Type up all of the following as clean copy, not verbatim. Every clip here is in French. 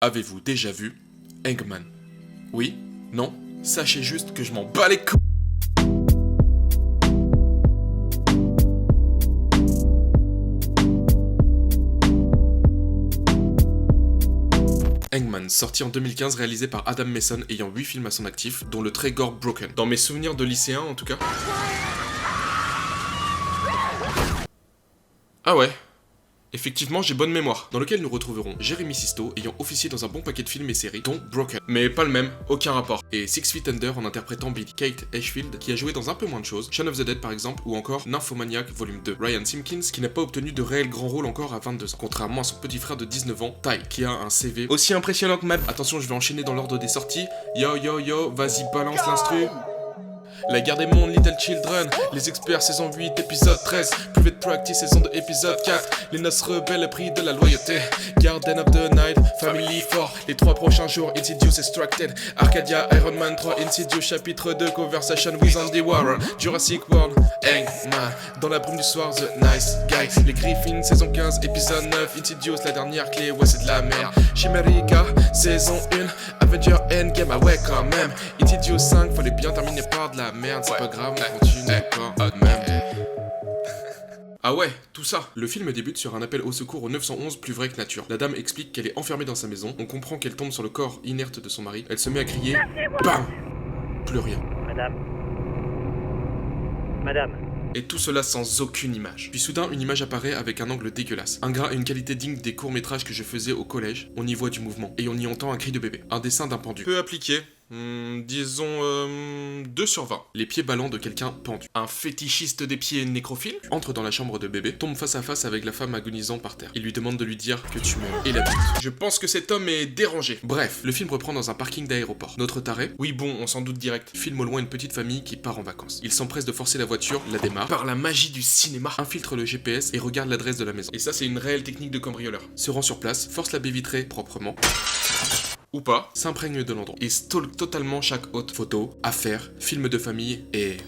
Avez-vous déjà vu Eggman? Oui? Non? Sachez juste que je m'en bats les couilles. Eggman, sorti en 2015, réalisé par Adam Mason, ayant 8 films à son actif, dont le très gore Broken. Dans mes souvenirs de lycéen, en tout cas. Ah ouais. Effectivement, j'ai bonne mémoire, dans lequel nous retrouverons Jérémy Sisto ayant officié dans un bon paquet de films et séries, dont Broken. Mais pas le même, aucun rapport. Et Six Feet Under en interprétant Billy. Kate Ashfield, qui a joué dans un peu moins de choses, Shaun of the Dead par exemple, ou encore Nymphomaniac Volume 2. Ryan Simpkins, qui n'a pas obtenu de réel grand rôle encore à 22 ans, contrairement à son petit frère de 19 ans, Ty, qui a un CV aussi impressionnant que Mad. Attention, je vais enchaîner dans l'ordre des sorties. Yo yo yo, vas-y balance l'instru. La guerre des mondes, Little Children, Les Experts saison 8, épisode 13, Private Practice saison 2, épisode 4, Les Noces Rebelles, Prix de la Loyauté, Garden of the Night, Family 4, Les 3 prochains jours, Insidious Extracted, Arcadia, Iron Man 3, Insidious chapitre 2, Conversation with Andy Warren, Jurassic World, Eggman, Dans la brume du soir, The Nice Guy, Les Griffins saison 15, épisode 9, Insidious, la dernière clé, ouais c'est de la merde, Chimerica, saison 1, Avenger Endgame, ah ouais quand même, Insidious 5, fallait bien terminer par de la merde, c'est pas grave, on continue quand même. Ah ouais, tout ça. Le film débute sur un appel au secours au 911 plus vrai que nature. La dame explique qu'elle est enfermée dans sa maison, on comprend qu'elle tombe sur le corps inerte de son mari, elle se met à crier, BAM! Plus rien. Madame. Et tout cela sans aucune image. Puis soudain, une image apparaît avec un angle dégueulasse. Un grain et une qualité digne des courts-métrages que je faisais au collège. On y voit du mouvement. Et on y entend un cri de bébé. Un dessin d'un pendu. Peu appliqué. Disons 2 sur 20. Les pieds ballants de quelqu'un pendu. Un fétichiste des pieds nécrophile entre dans la chambre de bébé, tombe face à face avec la femme agonisant par terre. Il lui demande de lui dire que tu m'aimes et la bute. Je pense que cet homme est dérangé. Bref, le film reprend dans un parking d'aéroport. Notre taré, oui bon, on s'en doute direct, filme au loin une petite famille qui part en vacances. Il s'empresse de forcer la voiture, la démarre, par la magie du cinéma, infiltre le GPS et regarde l'adresse de la maison. Et ça c'est une réelle technique de cambrioleur. Se rend sur place, force la baie vitrée proprement. Ou pas, s'imprègne de l'endroit et stalk totalement chaque haute photo, affaire, film de famille et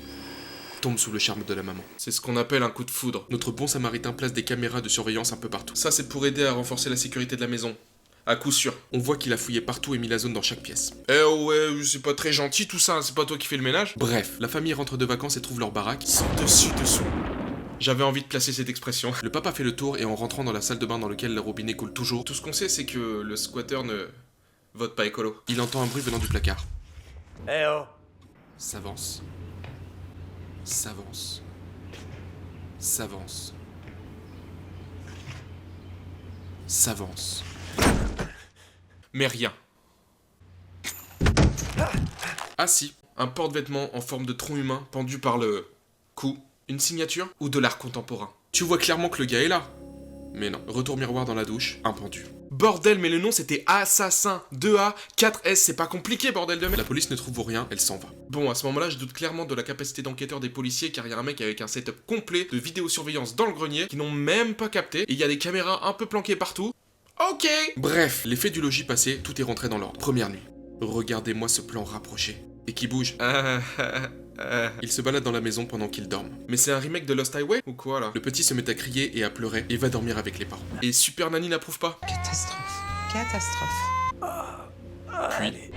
tombe sous le charme de la maman. C'est ce qu'on appelle un coup de foudre. Notre bon samaritain place des caméras de surveillance un peu partout. Ça c'est pour aider à renforcer la sécurité de la maison. À coup sûr. On voit qu'il a fouillé partout et mis la zone dans chaque pièce. Eh ouais, c'est pas très gentil tout ça, c'est pas toi qui fais le ménage. Bref, la famille rentre de vacances et trouve leur baraque sans dessus-dessous. J'avais envie de placer cette expression. Le papa fait le tour et en rentrant dans la salle de bain dans laquelle le robinet coule toujours, tout ce qu'on sait c'est que le squatter ne vote pas écolo. Il entend un bruit venant du placard. Eh oh. S'avance. S'avance. S'avance. S'avance. Mais rien. Ah si, un porte-vêtements en forme de tronc humain pendu par le cou. Une signature ou de l'art contemporain. Tu vois clairement que le gars est là. Mais non, retour miroir dans la douche, un pendu. Bordel, mais le nom c'était Assassin, 2A, 4S, c'est pas compliqué bordel de merde. La police ne trouve rien, elle s'en va. Bon, à ce moment-là, je doute clairement de la capacité d'enquêteur des policiers car il y a un mec avec un setup complet de vidéosurveillance dans le grenier qui n'ont même pas capté et il y a des caméras un peu planquées partout. Ok. Bref, les faits du logis passé, tout est rentré dans l'ordre. Première nuit. Regardez-moi ce plan rapproché. Et qui bouge. Il se balade dans la maison pendant qu'il dorme. Mais c'est un remake de Lost Highway ou quoi là? Le petit se met à crier et à pleurer et va dormir avec les parents. Et Super Nanny n'approuve pas. Catastrophe. Catastrophe. Puis,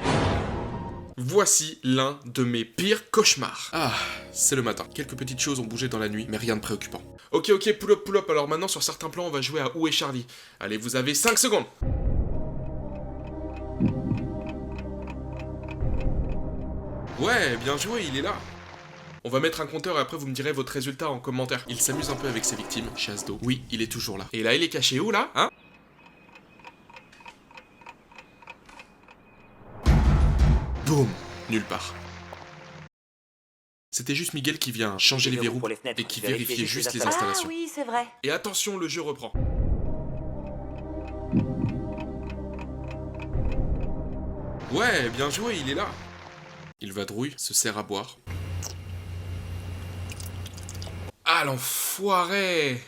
voici l'un de mes pires cauchemars. Ah, c'est le matin. Quelques petites choses ont bougé dans la nuit, mais rien de préoccupant. Ok, pull up. Alors maintenant, sur certains plans, on va jouer à Où est Charlie? Allez, vous avez 5 secondes. Ouais, bien joué, il est là. On va mettre un compteur et après vous me direz votre résultat en commentaire. Il s'amuse un peu avec ses victimes, chasse d'eau. Oui, il est toujours là. Et là, il est caché où là, hein? Boum, nulle part. C'était juste Miguel qui vient changer les verrous et qui vérifiait juste les installations. Ah oui, c'est vrai. Et attention, le jeu reprend. Ouais, bien joué, il est là. Il vadrouille, se sert à boire. Ah, l'enfoiré!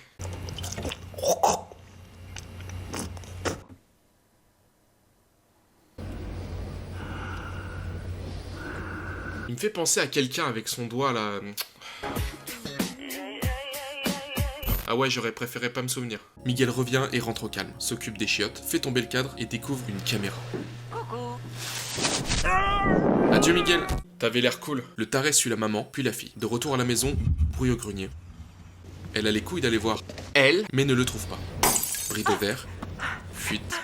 Il me fait penser à quelqu'un avec son doigt là. Ah ouais, j'aurais préféré pas me souvenir. Miguel revient et rentre au calme, s'occupe des chiottes, fait tomber le cadre et découvre une caméra. Adieu Miguel. T'avais l'air cool. Le taré suit la maman, puis la fille. De retour à la maison, bruit au grenier. Elle a les couilles d'aller voir elle, mais ne le trouve pas. Rideau vert, fuite,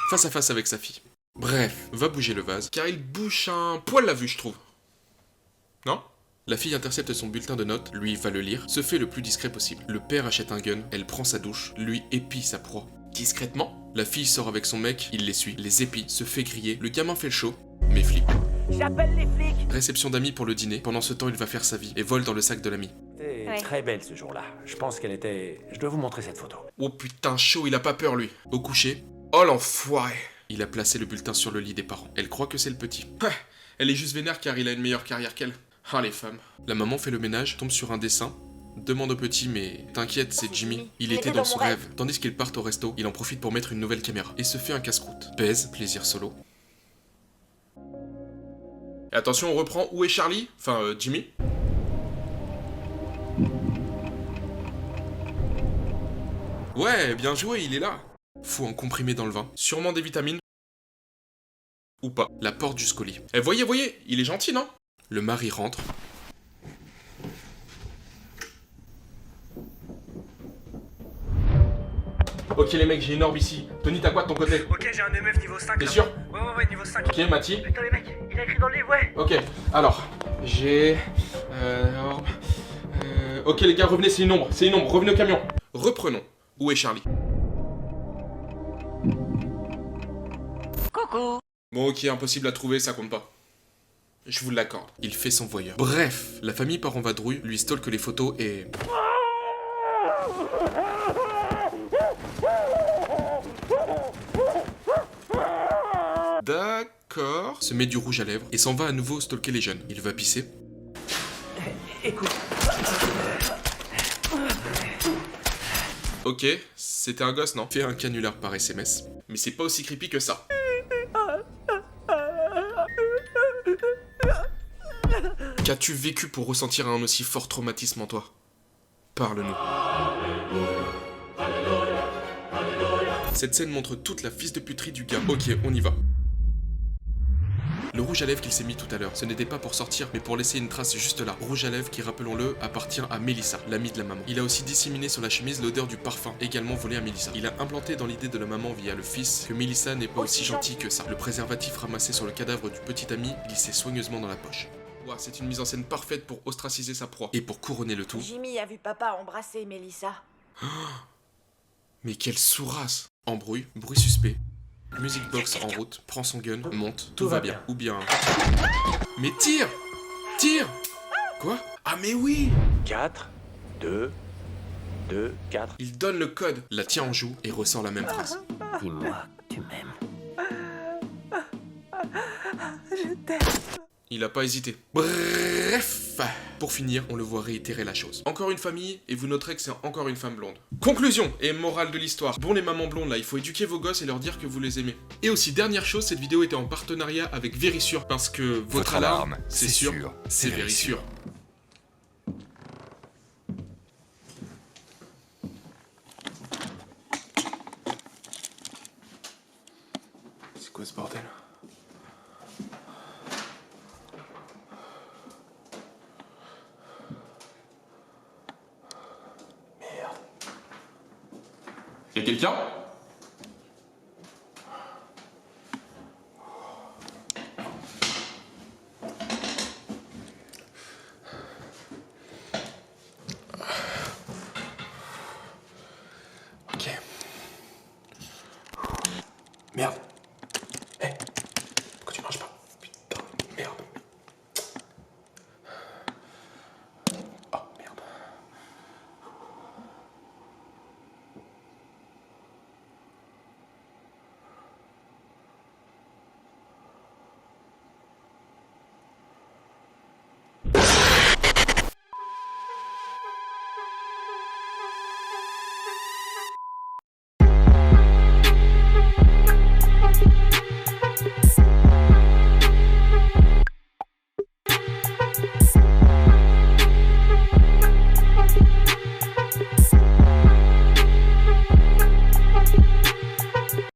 face à face avec sa fille. Bref, va bouger le vase, car il bouge un poil la vue, je trouve. Non? La fille intercepte son bulletin de notes, lui va le lire, se fait le plus discret possible. Le père achète un gun, elle prend sa douche, lui épie sa proie. Discrètement, la fille sort avec son mec, il les suit, les épie, se fait griller, le gamin fait le show, mais flippe. J'appelle les flics. Réception d'amis pour le dîner, pendant ce temps il va faire sa vie, et vole dans le sac de l'ami. T'es Ouais. très belle ce jour-là. Je pense qu'elle était... Je dois vous montrer cette photo. Oh putain, chaud, il a pas peur lui. Au coucher, oh l'enfoiré. Il a placé le bulletin sur le lit des parents. Elle croit que c'est le petit. Ouais, elle est juste vénère car il a une meilleure carrière qu'elle. Ah les femmes. La maman fait le ménage, tombe sur un dessin, demande au petit mais t'inquiète c'est Jimmy. Il était dans son rêve. Tandis qu'ils partent au resto, il en profite pour mettre une nouvelle caméra et se fait un casse-croûte. Baise, plaisir solo. Et attention, on reprend. Où est Charlie? Enfin, Jimmy. Ouais, bien joué, il est là. Faut en comprimer dans le vin. Sûrement des vitamines. Ou pas. La porte jusqu'au lit. Eh, voyez, il est gentil, non? Le mari rentre. Ok les mecs, j'ai une orbe ici. Tony, t'as quoi de ton côté? Ok, j'ai un EMF niveau 5. T'es là. sûr? Ouais, niveau 5. Ok, Mathie. Putain, les mecs, il a écrit dans le livre, ouais. Ok, alors, j'ai... orbe... ok les gars, revenez, c'est une ombre, revenez au camion. Reprenons. Où est Charlie? Coucou. Bon ok, impossible à trouver, ça compte pas. Je vous l'accorde. Il fait son voyeur. Bref, la famille part en vadrouille, lui stalke les photos et... D'accord. Se met du rouge à lèvres et s'en va à nouveau stalker les jeunes. Il va pisser. Écoute, Ok, c'était un gosse, non? Fait un canular par SMS. Mais c'est pas aussi creepy que ça. Qu'as-tu vécu pour ressentir un aussi fort traumatisme en toi? Parle-nous. Cette scène montre toute la fils de puterie du gars. Ok, on y va. Le rouge à lèvres qu'il s'est mis tout à l'heure, ce n'était pas pour sortir, mais pour laisser une trace juste là. Rouge à lèvres qui, rappelons-le, appartient à Mélissa, l'amie de la maman. Il a aussi disséminé sur la chemise l'odeur du parfum, également volé à Mélissa. Il a implanté dans l'idée de la maman via le fils que Mélissa n'est pas aussi gentille que ça. Le préservatif ramassé sur le cadavre du petit ami glissé soigneusement dans la poche. Ouah, c'est une mise en scène parfaite pour ostraciser sa proie. Et pour couronner le tout... Jimmy a vu papa embrasser Mélissa. Mais quelle sourasse! Embrouille, bruit suspect. Music box en route, prend son gun, monte, tout va bien. Ou bien... Mais tire! Tire! Quoi? Ah mais oui! 4, 2, 4. Il donne le code, la tient en joue et ressort la même phrase. Dis-moi que tu m'aimes. Il a pas hésité. Bref, pour finir, on le voit réitérer la chose. Encore une famille, et vous noterez que c'est encore une femme blonde. Conclusion et morale de l'histoire. Bon les mamans blondes là, il faut éduquer vos gosses et leur dire que vous les aimez. Et aussi, dernière chose, cette vidéo était en partenariat avec Verisure, parce que votre alarme, c'est sûr, c'est Verisure. C'est quoi ce bordel? Y'a quelqu'un? Ok. Merde.